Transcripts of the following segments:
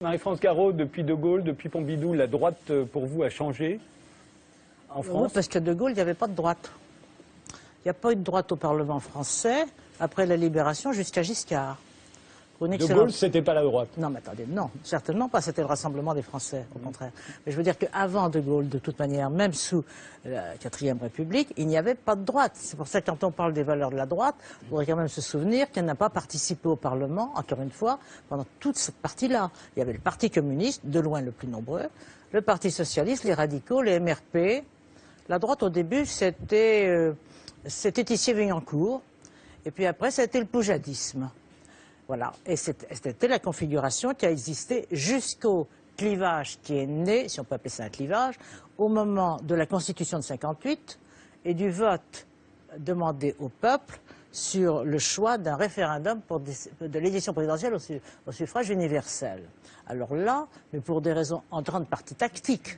Marie-France Garot, depuis De Gaulle, depuis Pompidou, la droite, pour vous, a changé en France? Oui, parce que De Gaulle, il n'y avait pas de droite. Il n'y a pas eu de droite au Parlement français après la Libération jusqu'à Giscard. De Gaulle, c'était pas la droite? Non, mais attendez, non, certainement pas. C'était le Rassemblement des Français, au contraire. Mais je veux dire qu'avant De Gaulle, de toute manière, même sous la 4e République, il n'y avait pas de droite. C'est pour ça que quand on parle des valeurs de la droite, il faudrait quand même se souvenir qu'elle n'a pas participé au Parlement, encore une fois, pendant toute cette partie-là. Il y avait le Parti communiste, de loin le plus nombreux, le Parti socialiste, les radicaux, les MRP. La droite, au début, c'était Thiessier-Vaillancourt. Et puis après, c'était le poujadisme. Voilà, et c'était la configuration qui a existé jusqu'au clivage qui est né, si on peut appeler ça un clivage, au moment de la Constitution de 58 et du vote demandé au peuple sur le choix d'un référendum de l'élection présidentielle au suffrage universel. Alors là, mais pour des raisons en grande partie tactiques,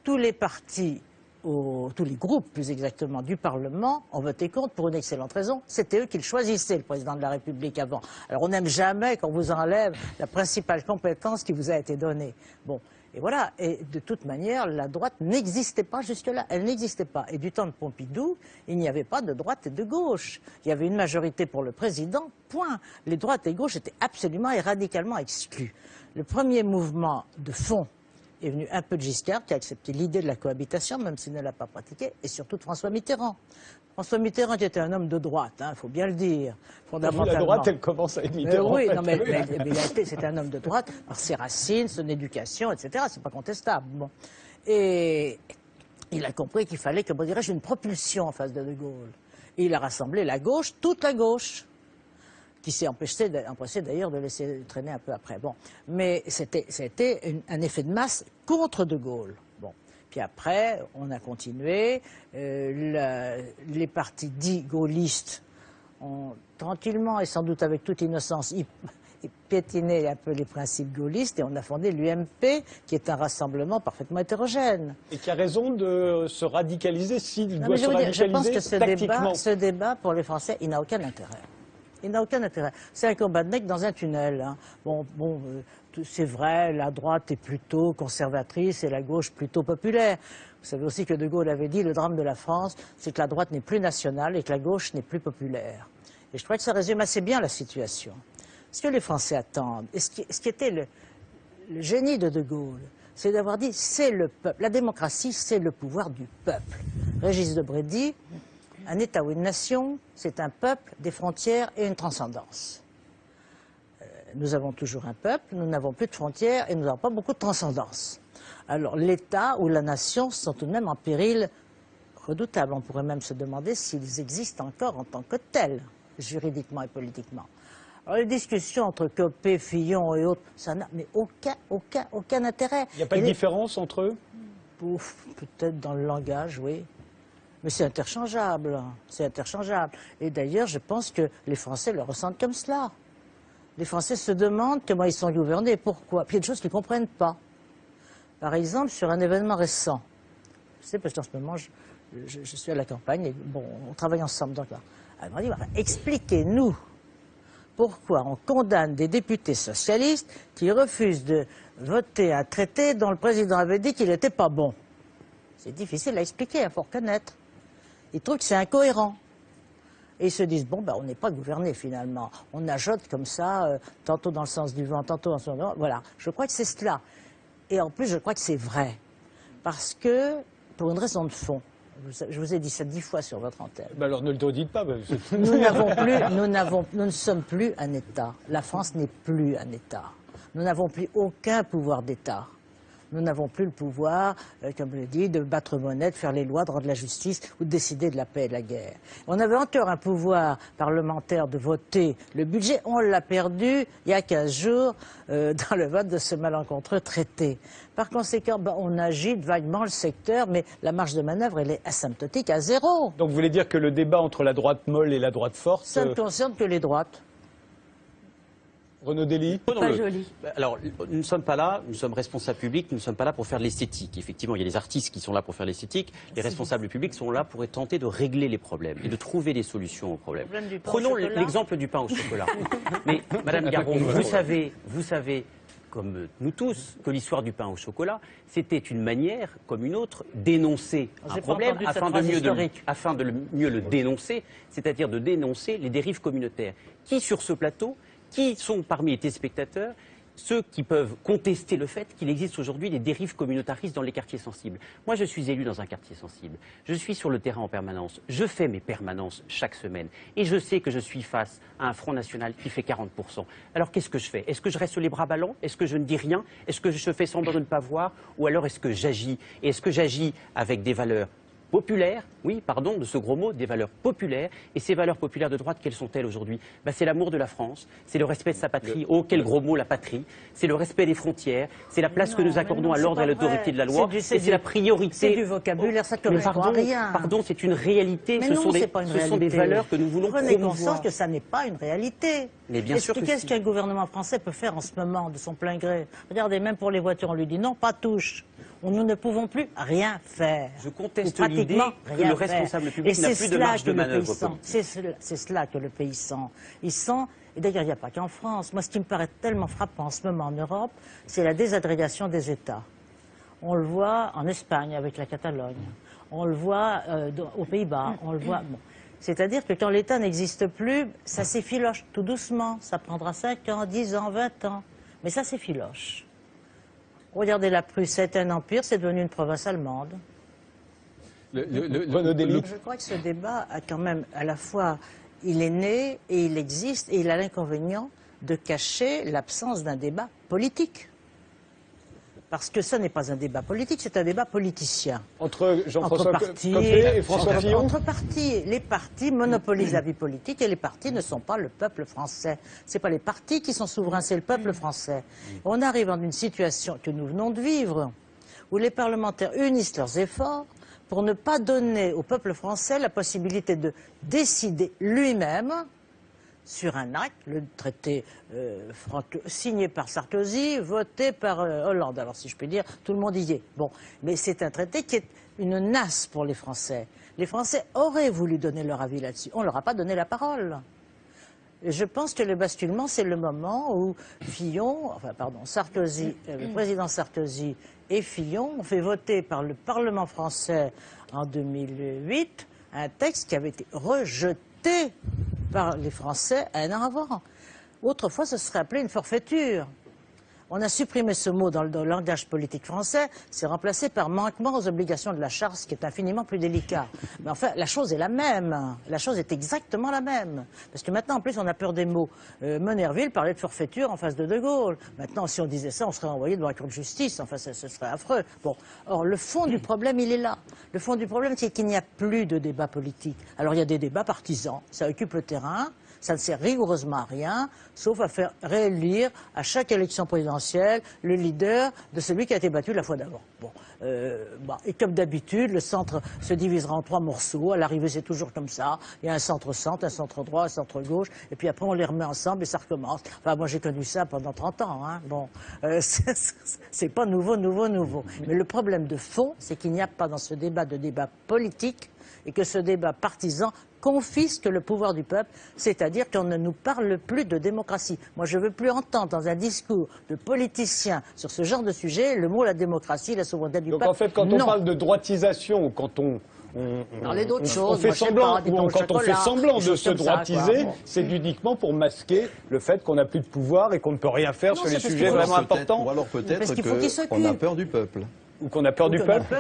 tous les partis, tous les groupes plus exactement du Parlement ont voté contre pour une excellente raison. C'était eux qui le choisissaient, le président de la République avant. Alors on n'aime jamais qu'on vous enlève la principale compétence qui vous a été donnée. Bon, et voilà. Et de toute manière, la droite n'existait pas jusque-là. Elle n'existait pas. Et du temps de Pompidou, il n'y avait pas de droite et de gauche. Il y avait une majorité pour le président, point. Les droites et gauches étaient absolument et radicalement exclues. Le premier mouvement de fond est venu un peu de Giscard, qui a accepté l'idée de la cohabitation, même s'il ne l'a pas pratiquée, et surtout de François Mitterrand. François Mitterrand qui était un homme de droite, il faut bien le dire, fondamentalement. La droite, elle commence à être Mitterrand. Oui, non, mais c'était un homme de droite par ses racines, son éducation, etc. C'est pas contestable. Bon. Et il a compris qu'il fallait, comment dirais-je, une propulsion en face de De Gaulle. Et il a rassemblé la gauche, toute la gauche, qui s'est empêché d'ailleurs de laisser traîner un peu après. Bon, mais c'était un effet de masse contre De Gaulle. Bon, puis après, on a continué. Les partis dits gaullistes ont tranquillement et sans doute avec toute innocence piétiné un peu les principes gaullistes et on a fondé l'UMP, qui est un rassemblement parfaitement hétérogène. Et qui a raison de se radicaliser s'il doit se radicaliser je pense que tactiquement. ce débat, pour les Français, il n'a aucun intérêt. Il n'a aucun intérêt. C'est un combat de mecs dans un tunnel. Hein. Bon, c'est vrai, la droite est plutôt conservatrice et la gauche plutôt populaire. Vous savez aussi que De Gaulle avait dit, le drame de la France, c'est que la droite n'est plus nationale et que la gauche n'est plus populaire. Et je crois que ça résume assez bien la situation. Ce que les Français attendent, et ce qui était le génie de Gaulle, c'est d'avoir dit, c'est le peuple. La démocratie, c'est le pouvoir du peuple. Régis Debray dit, un État ou une nation, c'est un peuple, des frontières et une transcendance. Nous avons toujours un peuple, nous n'avons plus de frontières et nous n'avons pas beaucoup de transcendance. Alors l'État ou la nation sont tout de même en péril redoutable. On pourrait même se demander s'ils existent encore en tant que tels, juridiquement et politiquement. Alors les discussions entre Copé, Fillon et autres, ça n'a mais aucun intérêt. Il n'y a pas de différence entre eux? Peut-être dans le langage, oui. Mais c'est interchangeable, c'est interchangeable. Et d'ailleurs, je pense que les Français le ressentent comme cela. Les Français se demandent comment ils sont gouvernés et pourquoi. Puis il y a des choses qu'ils ne comprennent pas. Par exemple, sur un événement récent. Je sais, parce qu'en ce moment, je suis à la campagne et bon, on travaille ensemble. Donc là, elle m'a dit, expliquez-nous pourquoi on condamne des députés socialistes qui refusent de voter un traité dont le président avait dit qu'il n'était pas bon. C'est difficile à expliquer, il faut reconnaître. Ils trouvent que c'est incohérent. Et ils se disent, bon, on n'est pas gouverné finalement. On ajoute comme ça, tantôt dans le sens du vent, tantôt dans le sens du vent. Voilà, je crois que c'est cela. Et en plus, je crois que c'est vrai. Parce que, pour une raison de fond, je vous ai dit ça 10 fois sur votre antenne. Alors ne le redites pas. Nous ne sommes plus un État. La France n'est plus un État. Nous n'avons plus aucun pouvoir d'État. Nous n'avons plus le pouvoir, comme je l'ai dit, de battre monnaie, de faire les lois, de rendre la justice ou de décider de la paix et de la guerre. On avait encore un pouvoir parlementaire de voter le budget. On l'a perdu il y a 15 jours dans le vote de ce malencontreux traité. Par conséquent, on agite vaguement le secteur, mais la marge de manœuvre, elle est asymptotique à zéro. Donc vous voulez dire que le débat entre la droite molle et la droite forte... Ça ne concerne que les droites. Renaud Dely. Pas joli. Alors, nous ne sommes pas là, nous sommes responsables publics, nous ne sommes pas là pour faire l'esthétique. Effectivement, il y a les artistes qui sont là pour faire l'esthétique, les responsables publics sont là pour tenter de régler les problèmes et de trouver des solutions aux problèmes. Le Prenons l'exemple du pain au chocolat. Mais, Madame Garot, vous savez comme nous tous, que l'histoire du pain au chocolat, c'était une manière, comme une autre, d'énoncer un problème afin de mieux le dénoncer, c'est-à-dire de dénoncer les dérives communautaires. Qui, sur ce plateau, qui sont parmi les téléspectateurs, ceux qui peuvent contester le fait qu'il existe aujourd'hui des dérives communautaristes dans les quartiers sensibles. Moi, je suis élu dans un quartier sensible. Je suis sur le terrain en permanence. Je fais mes permanences chaque semaine. Et je sais que je suis face à un Front National qui fait 40%. Alors, qu'est-ce que je fais? Est-ce que je reste les bras ballants? Est-ce que je ne dis rien? Est-ce que je fais semblant de ne pas voir? Ou alors, est-ce que j'agis? Et est-ce que j'agis avec des valeurs populaires, oui, pardon de ce gros mot, des valeurs populaires. Et ces valeurs populaires de droite, quelles sont-elles aujourd'hui? C'est l'amour de la France, c'est le respect de sa patrie. Oh, quel gros mot, la patrie. C'est le respect des frontières, c'est la place que nous accordons à l'ordre et à l'autorité de la loi. Et c'est la priorité. C'est du vocabulaire, ça ne correspond à rien. Pardon, c'est une réalité. Ce sont des valeurs que nous voulons promouvoir. Prenez conscience que ça n'est pas une réalité. Mais bien sûr que qu'est-ce qu'un gouvernement français peut faire en ce moment de son plein gré? Regardez, même pour les voitures, on lui dit non, pas touche. Nous ne pouvons plus rien faire. Je conteste l'idée que le responsable public n'a plus de marge de manœuvre. C'est cela que le pays sent. Il sent, et d'ailleurs il n'y a pas qu'en France, moi ce qui me paraît tellement frappant en ce moment en Europe, c'est la désagrégation des États. On le voit en Espagne avec la Catalogne, on le voit aux Pays-Bas, on le voit... Bon. C'est-à-dire que quand l'État n'existe plus, ça s'effiloche tout doucement. Ça prendra 5 ans, 10 ans, 20 ans. Mais ça s'effiloche. Regardez la Prusse, c'était un empire, c'est devenu une province allemande. Je crois que ce débat a quand même, à la fois, il est né et il existe, et il a l'inconvénient de cacher l'absence d'un débat politique. Parce que ce n'est pas un débat politique, c'est un débat politicien. Entre Jean-François Copé et François Fillon. Entre partis. Les partis monopolisent la vie politique et les partis ne sont pas le peuple français. Ce n'est pas les partis qui sont souverains, c'est le peuple français. On arrive dans une situation que nous venons de vivre, où les parlementaires unissent leurs efforts pour ne pas donner au peuple français la possibilité de décider lui-même sur un acte, le traité signé par Sarkozy, voté par Hollande. Alors si je puis dire, tout le monde y est. Bon, mais c'est un traité qui est une nasse pour les Français. Les Français auraient voulu donner leur avis là-dessus. On ne leur a pas donné la parole. Et je pense que le basculement, c'est le moment où Sarkozy, le président Sarkozy et Fillon ont fait voter par le Parlement français en 2008 un texte qui avait été rejeté par les Français un an avant. Autrefois, ce serait appelé une forfaiture. On a supprimé ce mot dans le langage politique français, c'est remplacé par manquement aux obligations de la charte, ce qui est infiniment plus délicat. Mais enfin, la chose est la même. La chose est exactement la même. Parce que maintenant, en plus, on a peur des mots. Monnerville parlait de forfaiture en face de Gaulle. Maintenant, si on disait ça, on serait envoyé devant la Cour de justice. Enfin, ce serait affreux. Bon. Or, le fond du problème, il est là. Le fond du problème, c'est qu'il n'y a plus de débat politique. Alors, il y a des débats partisans. Ça occupe le terrain. Ça ne sert rigoureusement à rien, sauf à faire réélire à chaque élection présidentielle le leader de celui qui a été battu la fois d'avant. Bon, et comme d'habitude, le centre se divisera en 3 morceaux. À l'arrivée, c'est toujours comme ça. Il y a un centre-centre, un centre-droit, un centre-gauche, et puis après, on les remet ensemble et ça recommence. Enfin, moi, j'ai connu ça pendant 30 ans. Hein. Bon, c'est pas nouveau. Mais le problème de fond, c'est qu'il n'y a pas dans ce débat de débat politique et que ce débat partisan confisque le pouvoir du peuple, c'est-à-dire qu'on ne nous parle plus de démocratie. Moi, je ne veux plus entendre dans un discours de politiciens sur ce genre de sujet le mot la démocratie, la souveraineté du peuple. Donc en fait, quand on parle de droitisation, ou quand on fait semblant de se droitiser, c'est uniquement pour masquer le fait qu'on n'a plus de pouvoir et qu'on ne peut rien faire sur les sujets vraiment importants. Ou alors peut-être qu'on a peur du peuple. Ou qu'on a peur du peuple.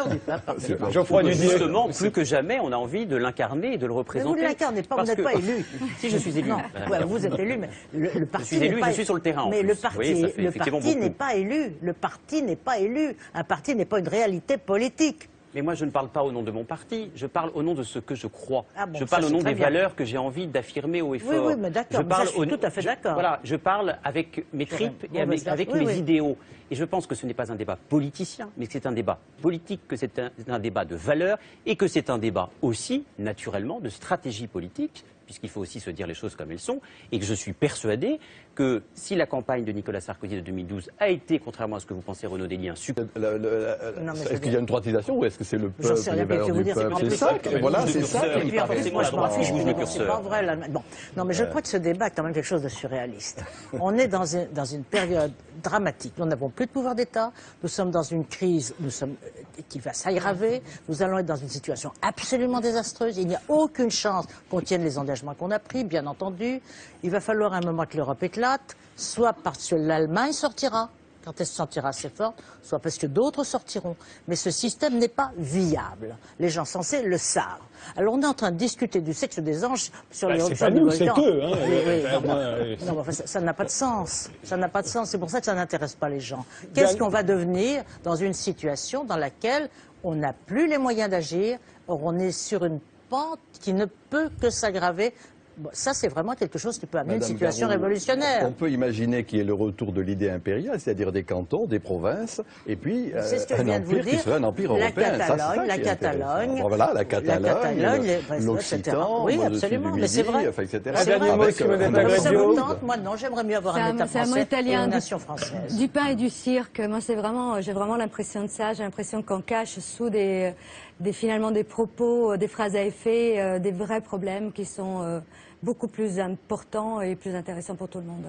Geoffroy Dudier. Justement, plus que jamais, on a envie de l'incarner et de le représenter. Mais vous ne l'incarnez pas, vous n'êtes pas élu. Si, je suis élu. Non, ouais, vous êtes élu, mais le parti je suis élu, je suis sur le terrain. Mais le parti n'est pas élu. Le parti n'est pas élu. Un parti n'est pas une réalité politique. Mais moi, je ne parle pas au nom de mon parti, je parle au nom de ce que je crois. Bon, je parle au nom des valeurs que j'ai envie d'affirmer haut et fort. Oui, mais d'accord, je suis tout à fait d'accord. Voilà, je parle avec mes tripes et avec mes idéaux. Et je pense que ce n'est pas un débat politicien, mais que c'est un débat politique, que c'est un débat de valeurs et que c'est un débat aussi, naturellement, de stratégie politique, puisqu'il faut aussi se dire les choses comme elles sont, et que je suis persuadé que si la campagne de Nicolas Sarkozy de 2012 a été, contrairement à ce que vous pensez, Renaud Dely, un succès... Est-ce qu'il y a une droitisation ou est-ce que c'est le peuple, les valeurs du peuple? C'est ça, voilà, c'est ça. Moi, je m'en fiche, c'est pas vrai. Bon. Non, mais je crois que ce débat est quand même quelque chose de surréaliste. On est dans une période dramatique. Nous n'avons plus de pouvoir d'État. Nous sommes dans une crise qui va s'aggraver. Nous allons être dans une situation absolument désastreuse. Il n'y a aucune chance qu'on tienne les engagements qu'on a pris, bien entendu. Il va falloir un moment que l'Europe éclate, soit parce que l'Allemagne sortira, quand elle se sentira assez forte, soit parce que d'autres sortiront. Mais ce système n'est pas viable. Les gens censés le savent. Alors on est en train de discuter du sexe des anges sur les c'est pas nous, c'est eux. Non, ça n'a pas de sens. Ça n'a pas de sens. C'est pour ça que ça n'intéresse pas les gens. Qu'est-ce qu'on va devenir dans une situation dans laquelle on n'a plus les moyens d'agir? Or, on est sur une pente qui ne peut que s'aggraver. Bon, ça, c'est vraiment quelque chose qui peut amener une situation révolutionnaire. On peut imaginer qu'il y ait le retour de l'idée impériale, c'est-à-dire des cantons, des provinces, et puis un empire qui serait un empire européen. La Catalogne, l'Occitan, oui, absolument, mais c'est vrai. Etc. Moi, non, j'aimerais mieux avoir un État français et une nation française. Du pain et du cirque, moi, j'ai vraiment l'impression de ça. J'ai l'impression qu'on cache sous finalement des propos, des phrases à effet, des vrais problèmes qui sont beaucoup plus importants et plus intéressants pour tout le monde.